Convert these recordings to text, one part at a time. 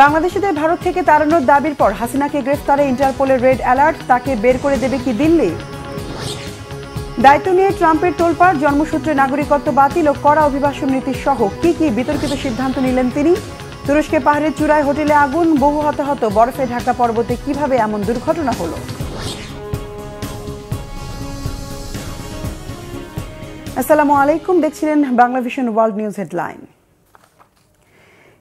বাংলাদেশিদের ভারত থেকে তাড়ানোর দাবির পর হাসিনাকে গ্রেফতারে ইন্টারপোলের রেড অ্যালার্ট, তাকে বের করে দেবে কি দিল্লি? দায়িত্ব নিয়ে ট্রাম্পের তোলপাড়, জন্মসূত্রে নাগরিকত্ব বাতিল ও কড়া অভিবাসন নীতি সহ কি কি বিতর্কিত সিদ্ধান্ত নিলেন তিনি? তুরস্কে পাহাড়ের চূড়ায় হোটেলে আগুন, বহু হতাহত, বরফে ঢাকা পর্বতে কিভাবে এমন দুর্ঘটনা হলো? আসসালামু আলাইকুম, দেখছিলেন Bangla vision world news headline.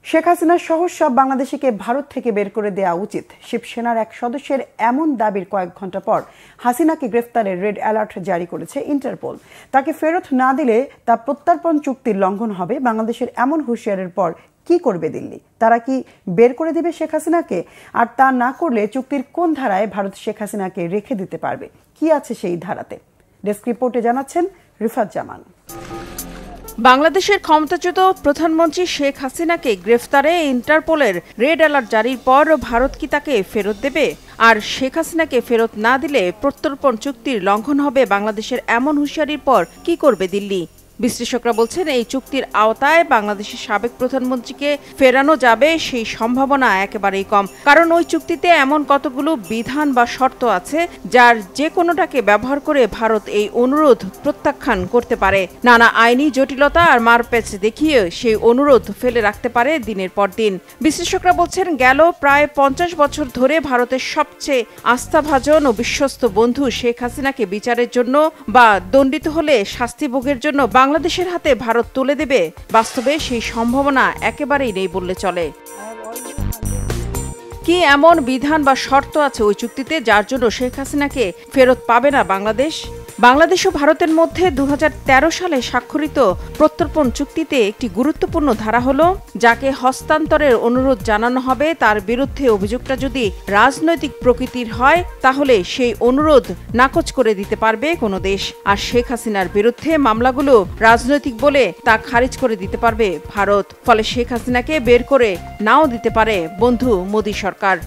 Sheikh Hasina সহ সব বাংলাদেশিকে ভারত থেকে বের করে দেওয়া উচিত, শিবসেনার এক সদস্যের এমন দাবির কয়েক ঘন্টা পর হাসিনাকে গ্রেফতারের রেড অ্যালার্ট জারি করেছে ইন্টারপোল। তাকে ফেরত না দিলে তা প্রত্যর্পণ চুক্তির লঙ্ঘন হবে। বাংলাদেশের এমন হুঁশিয়ারের পর কি করবে দিল্লি? তারা কি বের করে দেবে শেখ হাসিনাকে? আর তা না করলে চুক্তির কোন ধারায় ভারত শেখ হাসিনাকে রেখে দিতে পারবে? কি আছে সেই ধারাতে? ডেস্ক রিপোর্টে জানাচ্ছেন রিফাত জামান। বাংলাদেশের ক্ষমতাচ্যুত প্রধানমন্ত্রী শেখ হাসিনাকে গ্রেফতারে ইন্টারপোলের রেড অ্যালার্ট জারির পর ভারত কি তাকে ফেরত দেবে? আর শেখ হাসিনাকে ফেরত না দিলে প্রত্যর্পণ চুক্তির লঙ্ঘন হবে বাংলাদেশের এমন হুঁশিয়ারির পর কি করবে দিল্লি? বিশ্লেষকরা বলছেন, এই চুক্তির আওতায় বাংলাদেশের সাবেক প্রধানমন্ত্রীকে ফেরানো যাবে সেই সম্ভাবনা একেবারেই কম। কারণ ওই চুক্তিতে এমন কতগুলো বিধান বা শর্ত আছে যার যে কোনোটাকে ব্যবহার করে ভারত এই অনুরোধ প্রত্যাখ্যান করতে পারে। নানা আইনি জটিলতা আর মারপ্যাচ দেখিয়ে সেই অনুরোধ ফেলে রাখতে পারে দিনের পর দিন। বিশ্লেষকরা বলছেন, গেল প্রায় 50 বছর ধরে ভারতের সবচেয়ে আস্থাভাজন ও বিশ্বস্ত বন্ধু শেখ হাসিনাকে বিচারের জন্য বা দণ্ডিত হলে শাস্তি ভোগের জন্য বাংলাদেশের হাতে ভারত তুলে দেবে, বাস্তবে সেই সম্ভাবনা একেবারেই নেই বললে চলে। কি এমন বিধান বা শর্ত আছে ওই চুক্তিতে যার জন্য শেখ হাসিনাকে ফেরত পাবে না বাংলাদেশ? বাংলাদেশ ও ভারতের মধ্যে 2013 সালে স্বাক্ষরিত প্রত্যর্পণ চুক্তিতে একটি গুরুত্বপূর্ণ ধারা হলো, যাকে হস্তান্তরের অনুরোধ জানানো হবে তার বিরুদ্ধে অভিযোগটা যদি রাজনৈতিক প্রকৃতির হয় তাহলে সেই অনুরোধ নাকচ করে দিতে পারবে কোনো দেশ। আর শেখ হাসিনার বিরুদ্ধে মামলাগুলো রাজনৈতিক বলে তা খারিজ করে দিতে পারবে ভারত। ফলে শেখ হাসিনাকে বের করে নাও দিতে পারে বন্ধু মোদী সরকার।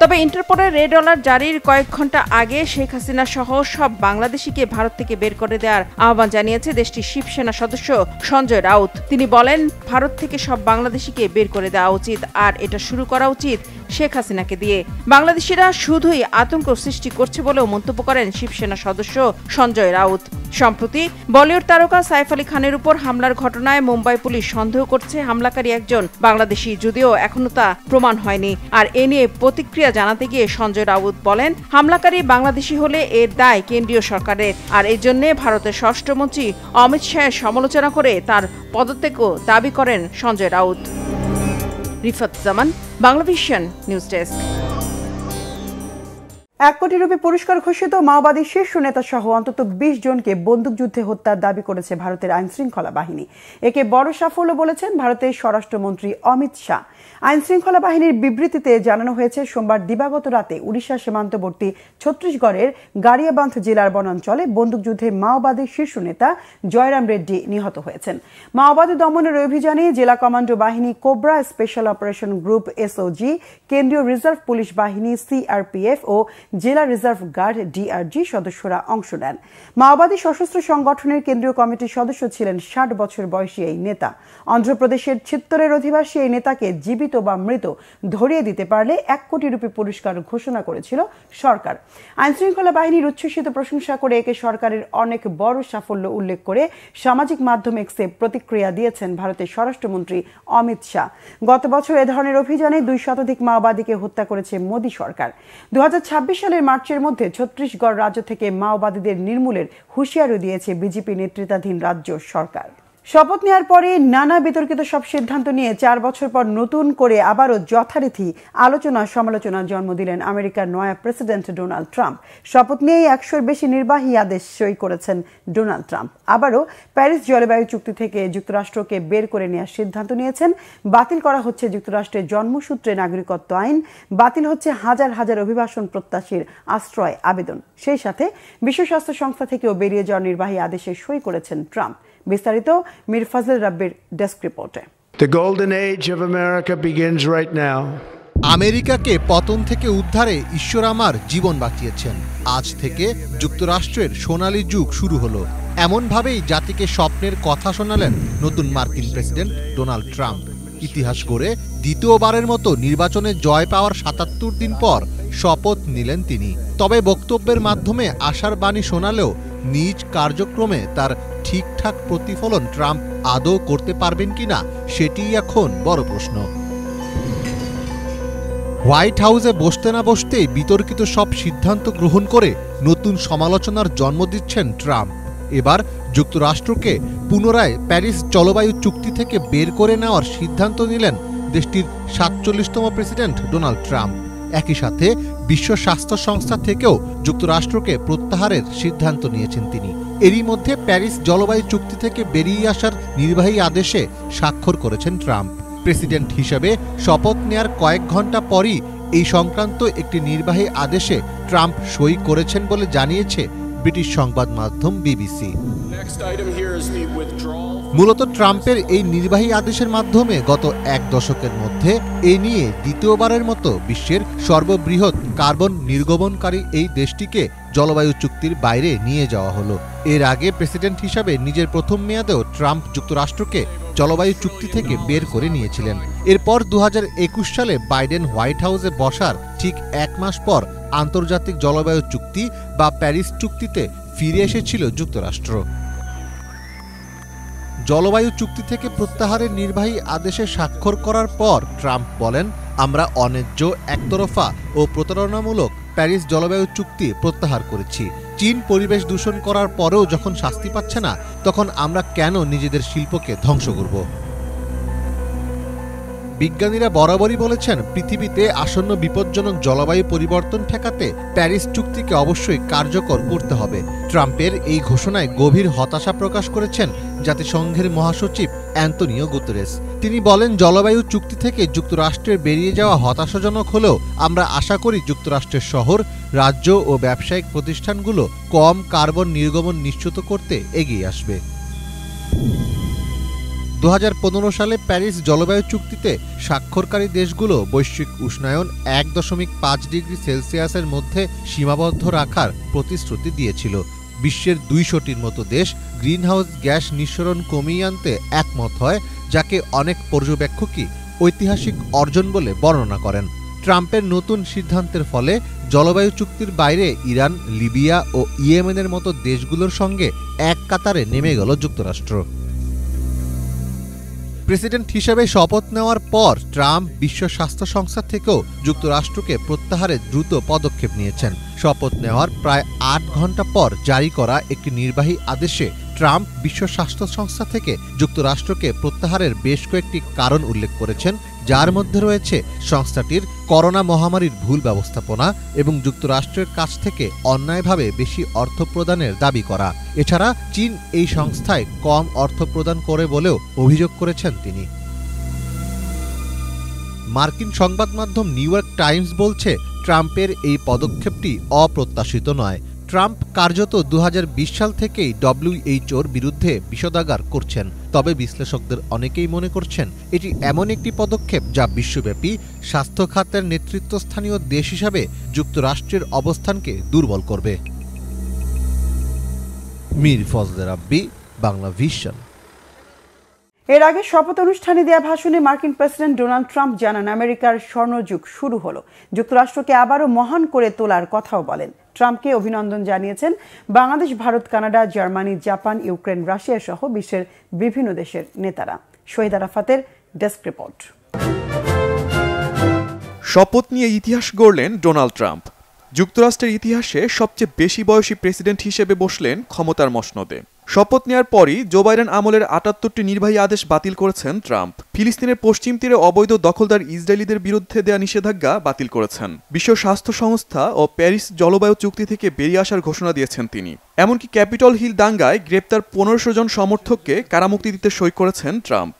তবে ইন্টারপোলের রেড অ্যালার্ট জারির কয়েক ঘন্টা আগে শেখ হাসিনা সহ সব বাংলাদেশিকে ভারত থেকে বের করে দেওয়ার আহ্বান জানিয়েছে দেশটির শিবসেনা সদস্য সঞ্জয় রাউত। তিনি বলেন, ভারত থেকে সব বাংলাদেশিকে বের করে দেওয়া উচিত, আর এটা শুরু করা উচিত শেখ হাসিনাকে দিয়ে। বাংলাদেশিরা শুধুই আতঙ্ক সৃষ্টি করছে বলেও মন্তব্য করেন শিবসেনা সদস্য সঞ্জয় রাউত। সম্প্রতি বলিউড তারকা সাইফ আলী খানের উপর হামলার ঘটনায় মুম্বাই পুলিশ সন্দেহ করছে হামলাকারী একজন বাংলাদেশি, যদিও এখনো তা প্রমাণ হয়নি। আর এ নিয়ে প্রতিক্রিয়া জানাতে গিয়ে সঞ্জয় রাউত বলেন, হামলাকারী বাংলাদেশি হলে এর দায় কেন্দ্রীয় সরকারের, আর এর জন্য ভারতের স্বরাষ্ট্রমন্ত্রী অমিত শাহের সমালোচনা করে তার পদত্যাগও দাবি করেন সঞ্জয় রাউত। রিফাত জামান, বাংলা ভিশন নিউজ ডেস্ক। 1 কোটি রুপি পুরস্কার ঘোষিত মাওবাদী শীর্ষ নেতা সহ অন্তত 20 জনকে বন্দুকযুদ্ধে হত্যার দাবি করেছে ভারতের আইনশৃঙ্খলা বাহিনী। একে বড় সাফল্য বলেছেন ভারতের স্বরাষ্ট্রমন্ত্রী অমিত শাহ। আইনশৃঙ্খলা বাহিনীর বিবৃতিতে জানানো হয়েছে, সোমবার দিবাগত রাতে উড়িষ্যা সীমান্তবর্তী ছত্তিশগড়ের গারিয়াবান্ধ জেলার বনাঞ্চলে বন্দুকযুদ্ধে মাওবাদী শীর্ষ নেতা জয়রাম রেড্ডি নিহত হয়েছেন। মাওবাদী দমনের অভিযানে জেলা কমান্ডো বাহিনী, cobra special operation group SOG, কেন্দ্রীয় রিজার্ভ পুলিশ বাহিনী সিআরপিএফ ও জেলা রিজার্ভ গার্ড ডিআরজি সদস্যরা অংশ নেন। মাওবাদী সশস্ত্র সংগঠনের কেন্দ্রীয় কমিটির সদস্য ছিলেন 60 বছর বয়সী এই নেতা। অন্ধ্রপ্রদেশের চিত্তরের অধিবাসী এই নেতাকে জীবিত বা মৃত ধরিয়ে দিতে পারলে 1 কোটি রুপি পুরস্কার ঘোষণা করেছিল সরকার। আইনশৃঙ্খলা বাহিনীর উচ্ছ্বসিত প্রশংসা করে একে সরকারের অনেক বড় সাফল্য উল্লেখ করে সামাজিক মাধ্যম এক্সে প্রতিক্রিয়া দিয়েছেন ভারতের স্বরাষ্ট্রমন্ত্রী অমিত শাহ। গত বছর এ ধরনের অভিযানে 2 শতাধিক মাওবাদীকে হত্যা করেছে মোদী সরকার। 2026 সালের মার্চের মধ্যে ছত্তিশগড় রাজ্য থেকে মাওবাদীদের নির্মূলের হুঁশিয়ারি দিয়েছে বিজেপি নেতৃত্বাধীন রাজ্য সরকার। শপথ নেওয়ার পরে নানা বিতর্কিত সব সিদ্ধান্ত নিয়ে 4 বছর পর নতুন করে আবারও যথারীতি আলোচনা সমালোচনার জন্ম দিলেন আমেরিকার নয়া প্রেসিডেন্ট ডোনাল্ড ট্রাম্প। শপথ নিয়েই 100-এর বেশি নির্বাহী আদেশ সই করেছেন ডোনাল্ড ট্রাম্প। আবারও প্যারিস জলবায়ু চুক্তি থেকে যুক্তরাষ্ট্রকে বের করে নেওয়ার সিদ্ধান্ত নিয়েছেন। বাতিল করা হচ্ছে যুক্তরাষ্ট্রের জন্মসূত্রে নাগরিকত্ব আইন, বাতিল হচ্ছে হাজার হাজার অভিবাসন প্রত্যাশীর আশ্রয় আবেদন। সেই সাথে বিশ্ব স্বাস্থ্য সংস্থা থেকেও বেরিয়ে যাওয়ার নির্বাহী আদেশে সই করেছেন ট্রাম্প। বিস্তারিত মীর ফাজল রাব্বির ডেস্ক রিপোর্টে। The golden age of America begins right now. আমেরিকাকে পতন থেকে উদ্ধারে ঈশ্বর আমার জীবন বাঁচিয়েছেন। আজ থেকে যুক্তরাষ্ট্রের সোনালী যুগ শুরু হলো। এমনভাবেই জাতিকে স্বপ্নের কথা শোনালেন নতুন মার্কিন প্রেসিডেন্ট ডোনাল্ড ট্রাম্প। ইতিহাস গড়ে দ্বিতীয়বারের মতো নির্বাচনে জয় পাওয়ার ৭৭ দিন পর শপথ নিলেন তিনি। তবে বক্তব্যের মাধ্যমে আশার বাণী শোনালেও নিজ কার্যক্রমে তার ঠিকঠাক প্রতিফলন ট্রাম্প আদৌ করতে পারবেন কিনা সেটিই এখন বড় প্রশ্ন। হোয়াইট হাউসে বসতে না বসতেই বিতর্কিত সব সিদ্ধান্ত গ্রহণ করে নতুন সমালোচনার জন্ম দিচ্ছেন ট্রাম্প। এবার যুক্তরাষ্ট্রকে পুনরায় প্যারিস জলবায়ু চুক্তি থেকে বের করে নেওয়ার সিদ্ধান্ত নিলেন দেশটির ৪৭তম প্রেসিডেন্ট ডোনাল্ড ট্রাম্প। একই সাথে বিশ্ব স্বাস্থ্য সংস্থা থেকেও যুক্তরাষ্ট্রকে প্রত্যাহারের সিদ্ধান্ত নিয়েছেন তিনি। এরই মধ্যে প্যারিস জলবায়ু চুক্তি থেকে বেরিয়ে আসার নির্বাহী আদেশে স্বাক্ষর করেছেন ট্রাম্প। প্রেসিডেন্ট হিসেবে শপথ নেয়ার কয়েক ঘন্টা পরই এই সংক্রান্ত একটি নির্বাহী আদেশে ট্রাম্প সই করেছেন বলে জানিয়েছে ব্রিটিশ সংবাদ মাধ্যম বিবিসি। মূলত ট্রাম্পের এই নির্বাহী আদেশের মাধ্যমে গত এক দশকের মধ্যে এ নিয়ে দ্বিতীয়বারের মতো বিশ্বের সর্ববৃহৎ কার্বন নির্গমনকারী এই দেশটিকে জলবায়ু চুক্তির বাইরে নিয়ে যাওয়া হলো। এর আগে প্রেসিডেন্ট হিসাবে নিজের প্রথম মেয়াদেও ট্রাম্প যুক্তরাষ্ট্রকে জলবায়ু চুক্তি থেকে বের করে নিয়েছিলেন। এরপর ২০২১ সালে বাইডেন হোয়াইট হাউসে বসার ঠিক এক মাস পর আন্তর্জাতিক জলবায়ু চুক্তি বা প্যারিস চুক্তিতে ফিরে এসেছিল যুক্তরাষ্ট্র। জলবায়ু চুক্তি থেকে প্রত্যাহারের নির্বাহী আদেশে স্বাক্ষর করার পর ট্রাম্প বলেন, আমরা অন্যায্য, একতরফা ও প্রতারণামূলক প্যারিস জলবায়ু চুক্তি প্রত্যাহার করেছি। চীন পরিবেশ দূষণ করার পরেও যখন শাস্তি পাচ্ছে না, তখন আমরা কেন নিজেদের শিল্পকে ধ্বংস করব? বিজ্ঞানীরা বরাবরই বলেছেন, পৃথিবীতে আসন্ন বিপজ্জনক জলবায়ু পরিবর্তন ঠেকাতে প্যারিস চুক্তিকে অবশ্যই কার্যকর করতে হবে। ট্রাম্পের এই ঘোষণায় গভীর হতাশা প্রকাশ করেছেন জাতিসংঘের মহাসচিব অ্যান্তনিও গুতেরেস। তিনি বলেন, জলবায়ু চুক্তি থেকে যুক্তরাষ্ট্রের বেরিয়ে যাওয়া হতাশাজনক হলেও আমরা আশা করি যুক্তরাষ্ট্রের শহর, রাজ্য ও ব্যবসায়িক প্রতিষ্ঠানগুলো কম কার্বন নির্গমন নিশ্চিত করতে এগিয়ে আসবে। ২০১৫ সালে প্যারিস জলবায়ু চুক্তিতে স্বাক্ষরকারী দেশগুলো বৈশ্বিক উষ্ণায়ন ১.৫ ডিগ্রি সেলসিয়াসের মধ্যে সীমাবদ্ধ রাখার প্রতিশ্রুতি দিয়েছিল। বিশ্বের ২০০টির মতো দেশ গ্রিনহাউস গ্যাস নিঃসরণ কমিয়ে আনতে একমত হয়, যাকে অনেক পর্যবেক্ষকই ঐতিহাসিক অর্জন বলে বর্ণনা করেন। ট্রাম্পের নতুন সিদ্ধান্তের ফলে জলবায়ু চুক্তির বাইরে ইরান, লিবিয়া ও ইয়েমেনের মতো দেশগুলোর সঙ্গে এক কাতারে নেমে গেল যুক্তরাষ্ট্র। প্রেসিডেন্ট হিসেবে শপথ নেওয়ার পর ট্রাম্প বিশ্ব স্বাস্থ্য সংস্থা থেকেও যুক্তরাষ্ট্রকে প্রত্যাহারে দ্রুত পদক্ষেপ নিয়েছেন। শপথ নেওয়ার প্রায় ৮ ঘণ্টা পর জারি করা একটি নির্বাহী আদেশে ট্রাম্প বিশ্ব স্বাস্থ্য সংস্থা থেকে যুক্তরাষ্ট্রকে প্রত্যাহারের বেশ কয়েকটি কারণ উল্লেখ করেছেন, যার মধ্যে রয়েছে সংস্থাটির করোনা মহামারীর ভুল ব্যবস্থাপনা এবং যুক্তরাষ্ট্রের কাছ থেকে অন্যায়ভাবে বেশি অর্থ প্রদানের দাবি করা। এছাড়া চীন এই সংস্থায় কম অর্থ প্রদান করে বলেও অভিযোগ করেছেন তিনি। মার্কিন সংবাদ মাধ্যম নিউ ইয়র্ক টাইমস বলছে, ট্রাম্পের এই পদক্ষেপটি অপ্রত্যাশিত নয়। ট্রাম্প কার্যত ২০২০ সাল থেকেই WHOর বিরুদ্ধে বিষোদাগার করছেন। তবে বিশ্লেষকদের অনেকেই মনে করছেন, এটি এমন একটি পদক্ষেপ যা বিশ্বব্যাপী স্বাস্থ্য খাতের নেতৃত্বস্থানীয় দেশ হিসাবে যুক্তরাষ্ট্রের অবস্থানকে দুর্বল করবে। মীর ফজলে রাব্বি, বাংলা ভিশন। এর আগে শপথ অনুষ্ঠানে দেয়া ভাষণে মার্কিন প্রেসিডেন্ট ডোনাল্ড ট্রাম্প জানান, আমেরিকার স্বর্ণযুগ শুরু হলো। যুক্তরাষ্ট্রকে আবারও মহান করে তোলার কথাও বলেন। ট্রাম্পকে অভিনন্দন জানিয়েছেন Bangladesh, Bharat, Canada, Germany, Japan, Ukraine, Russia সহ বিশ্বের বিভিন্ন দেশের নেতারা। শহীদ আরাফাতের ডেস্ক রিপোর্ট। শপথ নিয়ে ইতিহাস গড়লেন ডোনাল্ড ট্রাম্প। যুক্তরাষ্ট্রের ইতিহাসে সবচেয়ে বেশি বয়সী প্রেসিডেন্ট হিসেবে বসলেন ক্ষমতার মসনদে। শপথ নেওয়ার পরই জো বাইডেন আমলের ৭৮টি নির্বাহী আদেশ বাতিল করেছেন ট্রাম্প। ফিলিস্তিনের পশ্চিম তীরে অবৈধ দখলদার ইসরায়েলিদের বিরুদ্ধে দেয়া নিষেধাজ্ঞা বাতিল করেছেন। বিশ্ব স্বাস্থ্য সংস্থা ও প্যারিস জলবায়ু চুক্তি থেকে বেরিয়ে আসার ঘোষণা দিয়েছেন তিনি। এমনকি ক্যাপিটল হিল দাঙ্গায় গ্রেপ্তার ১৫০০ জন সমর্থককে কারামুক্তি দিতে সই করেছেন ট্রাম্প।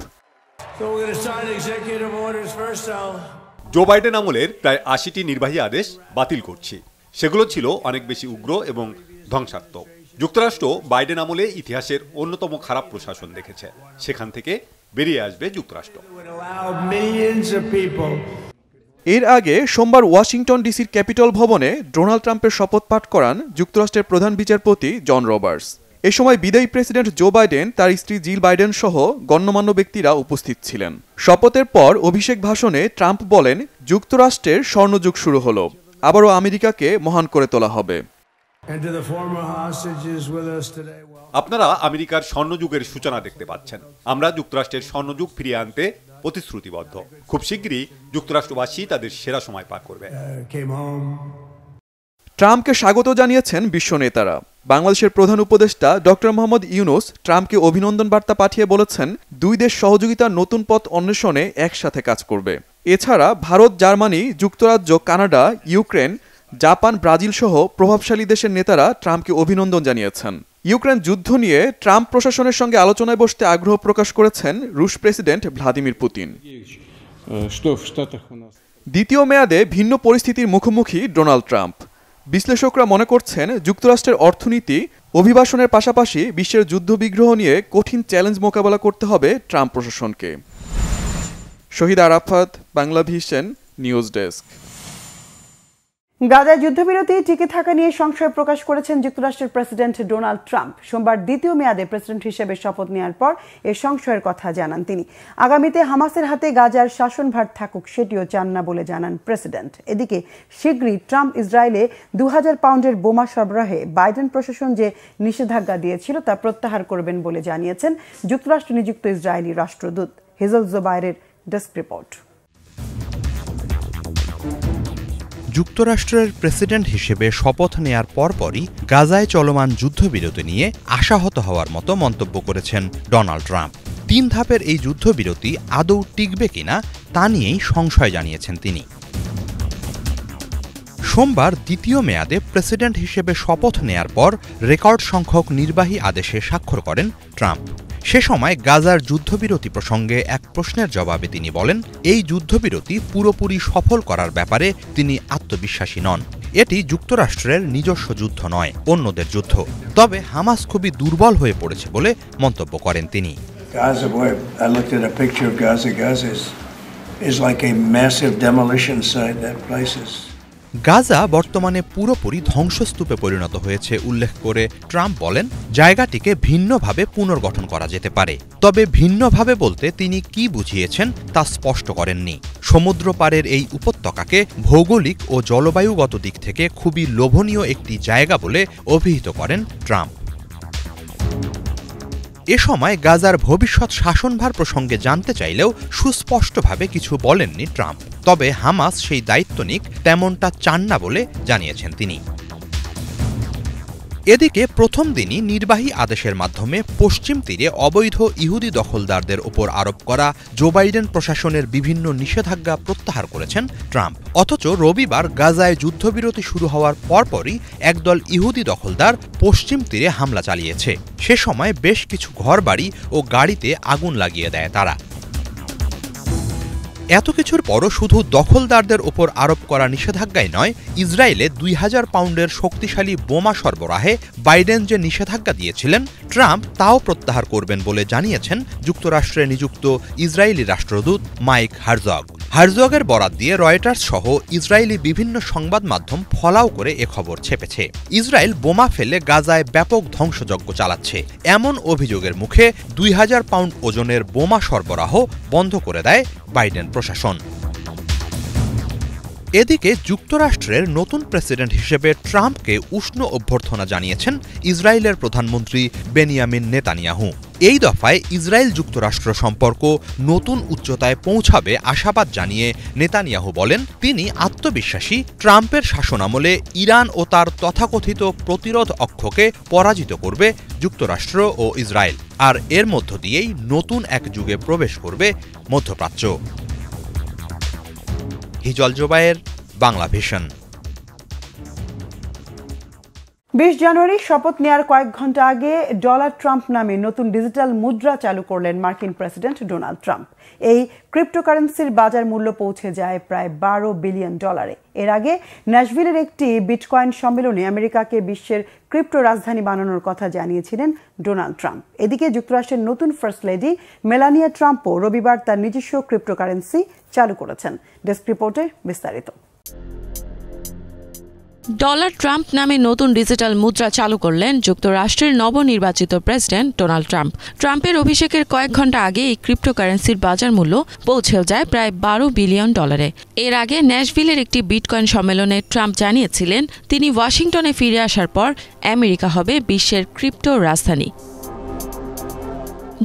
জো বাইডেন আমলের প্রায় ৮০টি নির্বাহী আদেশ বাতিল করছি। সেগুলো ছিল অনেক বেশি উগ্র এবং ধ্বংসাত্মক। যুক্তরাষ্ট্র বাইডেন আমলে ইতিহাসের অন্যতম খারাপ প্রশাসন দেখেছে। সেখান থেকে বেরিয়ে আসবে যুক্তরাষ্ট্র। এর আগে সোমবার ওয়াশিংটন ডিসির ক্যাপিটল ভবনে ডোনাল্ড ট্রাম্পের শপথ পাঠ করান যুক্তরাষ্ট্রের প্রধান বিচারপতি জন রবার্টস। এ সময় বিদায়ী প্রেসিডেন্ট জো বাইডেন, তার স্ত্রী জিল বাইডেন সহ গণ্যমান্য ব্যক্তিরা উপস্থিত ছিলেন। শপথের পর অভিষেক ভাষণে ট্রাম্প বলেন, যুক্তরাষ্ট্রের স্বর্ণযুগ শুরু হলো, আবারও আমেরিকাকে মহান করে তোলা হবে। আপনারা আমেরিকার স্বর্ণযুগের সূচনা দেখতে পাচ্ছেন। আমরা যুক্তরাষ্ট্রের স্বর্ণযুগ ফিরিয়ে আনতে প্রতিশ্রুতিবদ্ধ। খুব শীঘ্রই যুক্তরাষ্ট্রবাসী তাদের সেরা সময় পার করবে। ট্রাম্পকে স্বাগত জানিয়েছেন বিশ্ব নেতারা। বাংলাদেশের প্রধান উপদেষ্টা ডক্টর মোহাম্মদ ইউনূস ট্রাম্পকে অভিনন্দন বার্তা পাঠিয়ে বলেছেন, দুই দেশ সহযোগিতার নতুন পথ অন্বেষণে একসাথে কাজ করবে। এছাড়া ভারত, জার্মানি, যুক্তরাজ্য, কানাডা, ইউক্রেন, জাপান, ব্রাজিল সহ প্রভাবশালী দেশের নেতারা ট্রাম্পকে অভিনন্দন জানিয়েছেন। ইউক্রেন যুদ্ধ নিয়ে ট্রাম্প প্রশাসনের সঙ্গে আলোচনায় বসতে আগ্রহ প্রকাশ করেছেন রুশ প্রেসিডেন্ট ভ্লাদিমির পুতিন। দ্বিতীয় মেয়াদে ভিন্ন পরিস্থিতির মুখোমুখি ডোনাল্ড ট্রাম্প। বিশ্লেষকরা মনে করছেন, যুক্তরাষ্ট্রের অর্থনীতি অভিবাসনের পাশাপাশি বিশ্বের যুদ্ধবিগ্রহ নিয়ে কঠিন চ্যালেঞ্জ মোকাবেলা করতে হবে ট্রাম্প প্রশাসনকে। শহীদ আরাফাত, বাংলাভিশন নিউজ ডেস্ক। গাজায় যুদ্ধবিরতি টিকে থাকা নিয়ে সংশয় প্রকাশ করেছেন যুক্তরাষ্ট্রের প্রেসিডেন্ট ডোনাল্ড ট্রাম্প। সোমবার দ্বিতীয় মেয়াদে প্রেসিডেন্ট হিসেবে শপথ নেওয়ার পর এ সংশয়ের কথা জানান তিনি। আগামীতে হামাসের হাতে গাজার শাসনভার থাকুক সেটিও চান না বলে জানান প্রেসিডেন্ট। এদিকে শীঘ্রই ট্রাম্প ইসরায়েলে 2000 পাউন্ডের বোমা সরবরাহে বাইডেন প্রশাসন যে নিষেধাজ্ঞা দিয়েছিল তা প্রত্যাহার করবেন বলে জানিয়েছেন যুক্তরাষ্ট্র নিযুক্ত ইসরায়েলি রাষ্ট্রদূত। হেজেল জোবায়েরের ডেস্ক রিপোর্ট। যুক্তরাষ্ট্রের প্রেসিডেন্ট হিসেবে শপথ নেয়ার পরপরই গাজায় চলমান যুদ্ধবিরতি নিয়ে আশাহত হওয়ার মতো মন্তব্য করেছেন ডোনাল্ড ট্রাম্প। 3 ধাপের এই যুদ্ধবিরতি আদৌ টিকবে কিনা তা নিয়েই সংশয় জানিয়েছেন তিনি। সোমবার দ্বিতীয় মেয়াদে প্রেসিডেন্ট হিসেবে শপথ নেয়ার পর রেকর্ড সংখ্যক নির্বাহী আদেশে স্বাক্ষর করেন ট্রাম্প। সে সময় গাজার যুদ্ধবিরতি প্রসঙ্গে এক প্রশ্নের জবাবে তিনি বলেন, এই যুদ্ধবিরতি পুরোপুরি সফল করার ব্যাপারে তিনি আত্মবিশ্বাসী নন। এটি যুক্তরাষ্ট্রের নিজস্ব যুদ্ধ নয়, অন্যদের যুদ্ধ। তবে হামাস খুবই দুর্বল হয়ে পড়েছে বলে মন্তব্য করেন তিনি। গাজা বর্তমানে পুরোপুরি ধ্বংসস্তূপে পরিণত হয়েছে উল্লেখ করে ট্রাম্প বলেন, জায়গাটিকে ভিন্নভাবে পুনর্গঠন করা যেতে পারে। তবে ভিন্নভাবে বলতে তিনি কি বুঝিয়েছেন তা স্পষ্ট করেননি। সমুদ্র পাড়ের এই উপত্যকাকে ভৌগোলিক ও জলবায়ুগত দিক থেকে খুবই লোভনীয় একটি জায়গা বলে অভিহিত করেন ট্রাম্প। এ সময় গাজার ভবিষ্যৎ শাসনভার প্রসঙ্গে জানতে চাইলেও সুস্পষ্টভাবে কিছু বলেননি ট্রাম্প। তবে হামাস সেই দায়িত্ব নিক তেমনটা চান না বলে জানিয়েছেন তিনি। এদিকে প্রথম দিনই নির্বাহী আদেশের মাধ্যমে পশ্চিম তীরে অবৈধ ইহুদি দখলদারদের ওপর আরোপ করা জো বাইডেন প্রশাসনের বিভিন্ন নিষেধাজ্ঞা প্রত্যাহার করেছেন ট্রাম্প। অথচ রবিবার গাজায় যুদ্ধবিরতি শুরু হওয়ার পরপরই একদল ইহুদি দখলদার পশ্চিম তীরে হামলা চালিয়েছে। সে সময় বেশ কিছু ঘরবাড়ি ও গাড়িতে আগুন লাগিয়ে দেয় তারা। এত কিছুর পরও শুধু দখলদারদের ওপর আরোপ করা নিষেধাজ্ঞাই নয়, ইসরায়েলে 2000 পাউন্ডের শক্তিশালী বোমা সরবরাহে বাইডেন যে নিষেধাজ্ঞা দিয়েছিলেন, ট্রাম্প তাও প্রত্যাহার করবেন বলে জানিয়েছেন যুক্তরাষ্ট্রে নিযুক্ত ইসরায়েলি রাষ্ট্রদূত মাইক হারজগ। হারজগের বরাত দিয়ে রয়টার্স সহ ইসরায়েলি বিভিন্ন সংবাদ মাধ্যম ফলাও করে এ খবর ছেপেছে। ইসরায়েল বোমা ফেলে গাজায় ব্যাপক ধ্বংসযজ্ঞ চালাচ্ছে, এমন অভিযোগের মুখে 2000 পাউন্ড ওজনের বোমা সরবরাহ বন্ধ করে দেয় বাইডেন প্রশাসন। এদিকে যুক্তরাষ্ট্রের নতুন প্রেসিডেন্ট হিসেবে ট্রাম্পকে উষ্ণ অভ্যর্থনা জানিয়েছেন ইসরায়েলের প্রধানমন্ত্রী বেনিয়ামিন নেতানিয়াহু। এই দফায় ইসরায়েল যুক্তরাষ্ট্র সম্পর্ক নতুন উচ্চতায় পৌঁছাবে আশাবাদ জানিয়ে নেতানিয়াহু বলেন, তিনি আত্মবিশ্বাসী ট্রাম্পের শাসনামলে ইরান ও তার তথাকথিত প্রতিরোধ অক্ষকে পরাজিত করবে যুক্তরাষ্ট্র ও ইসরায়েল, আর এর মধ্য দিয়েই নতুন এক যুগে প্রবেশ করবে মধ্যপ্রাচ্য। হিজল জোবায়ের, বাংলাভিশন। 20 জানুয়ারি শপথ নেয়ার কয়েক ঘন্টা আগে ডলার ট্রাম্প নামে নতুন ডিজিটাল মুদ্রা চালু করলেন মার্কিন প্রেসিডেন্ট ডোনাল্ড ট্রাম্প। এই ক্রিপ্টোকারেন্সির বাজার মূল্য পৌঁছে যায় প্রায় $12 বিলিয়ন। এর আগে ন্যাশভিলের একটি বিটকয়েন সম্মেলনে আমেরিকাকে বিশ্বের ক্রিপ্টো রাজধানী বানানোর কথা জানিয়েছিলেন ডোনাল্ড ট্রাম্প। এদিকে যুক্তরাষ্ট্রের নতুন ফার্স্ট লেডি মেলানিয়া ট্রাম্পও রবিবার তার নিজস্ব ক্রিপ্টোকারেন্সি চালু করেছেন। ডেস্ক রিপোর্টে বিস্তারিত। ডলার ট্রাম্প নামে নতুন ডিজিটাল মুদ্রা চালু করলেন যুক্তরাষ্ট্রের নবনির্বাচিত প্রেসিডেন্ট ডোনাল্ড ট্রাম্প। ট্রাম্পের অভিষেকের কয়েক ঘণ্টা আগে এই ক্রিপ্টোকারেন্সির বাজার মূল্য পৌঁছেও যায় প্রায় $12 বিলিয়ন। এর আগে ন্যাশভিলের একটি বিটকয়েন সম্মেলনে ট্রাম্প জানিয়েছিলেন তিনি ওয়াশিংটনে ফিরে আসার পর আমেরিকা হবে বিশ্বের ক্রিপ্টো রাজধানী।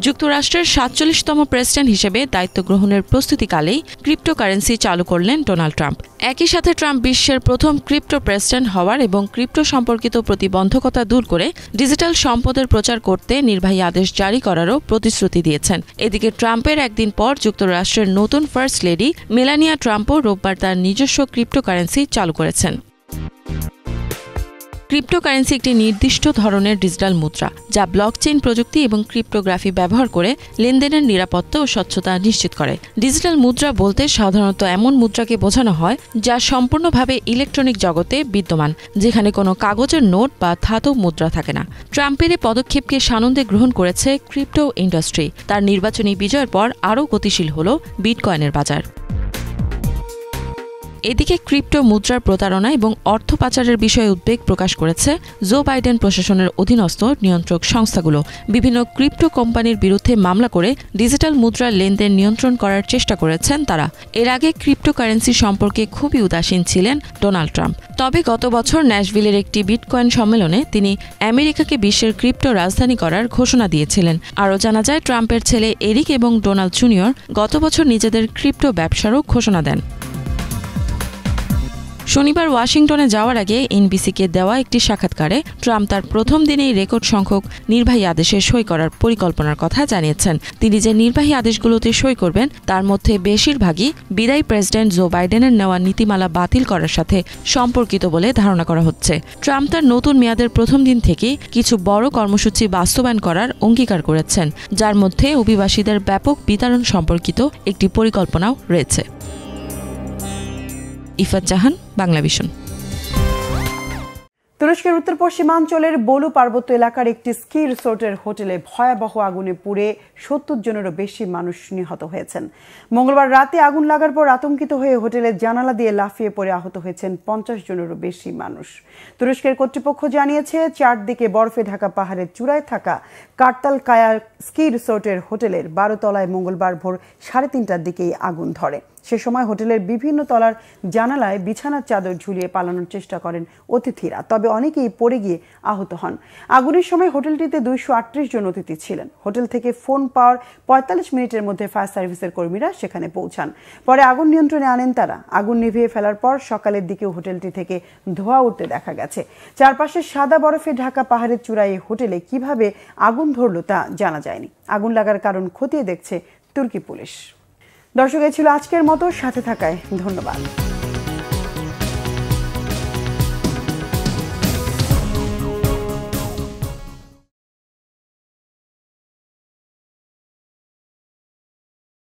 যুক্তরাষ্ট্রের ৪৭তম প্রেসিডেন্ট হিসেবে দায়িত্ব গ্রহণের প্রস্তুতিকালেই ক্রিপ্টোকারেন্সি চালু করলেন ডোনাল্ড ট্রাম্প। একই সাথে ট্রাম্প বিশ্বের প্রথম ক্রিপ্টো প্রেসিডেন্ট হওয়ার এবং ক্রিপ্টো সম্পর্কিত প্রতিবন্ধকতা দূর করে ডিজিটাল সম্পদের প্রচার করতে নির্বাহী আদেশ জারি করারও প্রতিশ্রুতি দিয়েছেন। এদিকে ট্রাম্পের একদিন পর যুক্তরাষ্ট্রের নতুন ফার্স্ট লেডি মেলানিয়া ট্রাম্পও রোববার তার নিজস্ব ক্রিপ্টোকারেন্সি চালু করেছেন। ক্রিপ্টোকারেন্সি একটি নির্দিষ্ট ধরনের ডিজিটাল মুদ্রা যা ব্লকচেইন প্রযুক্তি এবং ক্রিপ্টোগ্রাফি ব্যবহার করে লেনদেনের নিরাপত্তা ও স্বচ্ছতা নিশ্চিত করে। ডিজিটাল মুদ্রা বলতে সাধারণত এমন মুদ্রাকে বোঝানো হয় যা সম্পূর্ণভাবে ইলেকট্রনিক জগতে বিদ্যমান, যেখানে কোনো কাগজের নোট বা ধাতব মুদ্রা থাকে না। ট্রাম্পের এই পদক্ষেপকে সানন্দে গ্রহণ করেছে ক্রিপ্টো ইন্ডাস্ট্রি। তার নির্বাচনী বিজয়ের পর আরও গতিশীল হল বিটকয়েনের বাজার। এদিকে ক্রিপ্টো মুদ্রার প্রতারণা এবং অর্থ পাচারের বিষয়ে উদ্বেগ প্রকাশ করেছে জো বাইডেন প্রশাসনের অধীনস্থ নিয়ন্ত্রক সংস্থাগুলো। বিভিন্ন ক্রিপ্টো কোম্পানির বিরুদ্ধে মামলা করে ডিজিটাল মুদ্রার লেনদেন নিয়ন্ত্রণ করার চেষ্টা করেছেন তারা। এর আগে ক্রিপ্টোকারেন্সি সম্পর্কে খুবই উদাসীন ছিলেন ডোনাল্ড ট্রাম্প। তবে গত বছর ন্যাশভিলের একটি বিটকয়েন সম্মেলনে তিনি আমেরিকাকে বিশ্বের ক্রিপ্টো রাজধানী করার ঘোষণা দিয়েছিলেন। আরও জানা যায় ট্রাম্পের ছেলে এরিক এবং ডোনাল্ড জুনিয়র গত বছর নিজেদের ক্রিপ্টো ব্যবসারও ঘোষণা দেন। শনিবার ওয়াশিংটনে যাওয়ার আগে এনবিসিকে দেওয়া একটি সাক্ষাৎকারে ট্রাম্প তার প্রথম দিনেই রেকর্ড সংখ্যক নির্বাহী আদেশে সই করার পরিকল্পনার কথা জানিয়েছেন। তিনি যে নির্বাহী আদেশগুলোতে সই করবেন তার মধ্যে বেশিরভাগই বিদায়ী প্রেসিডেন্ট জো বাইডেনের নেওয়া নীতিমালা বাতিল করার সাথে সম্পর্কিত বলে ধারণা করা হচ্ছে। ট্রাম্প তার নতুন মেয়াদের প্রথম দিন থেকেই কিছু বড় কর্মসূচি বাস্তবায়ন করার অঙ্গীকার করেছেন, যার মধ্যে অভিবাসীদের ব্যাপক বিতরণ সম্পর্কিত একটি পরিকল্পনাও রয়েছে। ইফাত জাহান, বাংলাভিশন। তুরস্কের উত্তর পশ্চিমাঞ্চলের বোলু পার্বত্য এলাকার একটি স্কি রিসোর্টের হোটেলে ভয়াবহ আগুনে পুড়ে ৭০ জনেরও বেশি মানুষ নিহত হয়েছেন। মঙ্গলবার রাতে আগুন লাগার পর আতঙ্কিত হয়ে হোটেলের জানালা দিয়ে লাফিয়ে পড়ে আহত হয়েছেন ৫০ জনেরও বেশি মানুষ। তুরস্কের কর্তৃপক্ষ জানিয়েছে চারদিকে বরফে ঢাকা পাহাড়ের চূড়ায় থাকা কার্তাল কায়া স্কি রিসোর্টের হোটেলের ১২ তলায় মঙ্গলবার ভোর ৩:৩০টার দিকেই আগুন ধরে। সে সময় হোটেলের বিভিন্ন তলার জানালায় বিছানার চাদর ঝুলিয়ে পালানোর চেষ্টা করেন অতিথিরা, তবে অনেকেই পড়ে গিয়ে আহত হন। আগুনের সময় হোটেলটিতে ২৩৮ জন অতিথি ছিলেন। হোটেল থেকে ফোন পাওয়ার ৪৫ মিনিটের মধ্যে ফায়ার সার্ভিসের কর্মীরা সেখানে পৌঁছান। পরে আগুন নিয়ন্ত্রণে আনেন তারা। আগুন নিভিয়ে ফেলার পর সকালের দিকেও হোটেলটি থেকে ধোঁয়া উঠতে দেখা গেছে। চারপাশে সাদা বরফে ঢাকা পাহাড়ের চূড়ায় হোটেলে কিভাবে আগুন ধরল তা জানা যায়নি। আগুন লাগার কারণ খতিয়ে দেখছে তুর্কি পুলিশ। দর্শক, এই ছিল আজকের মতো, সাথে থাকায় ধন্যবাদ।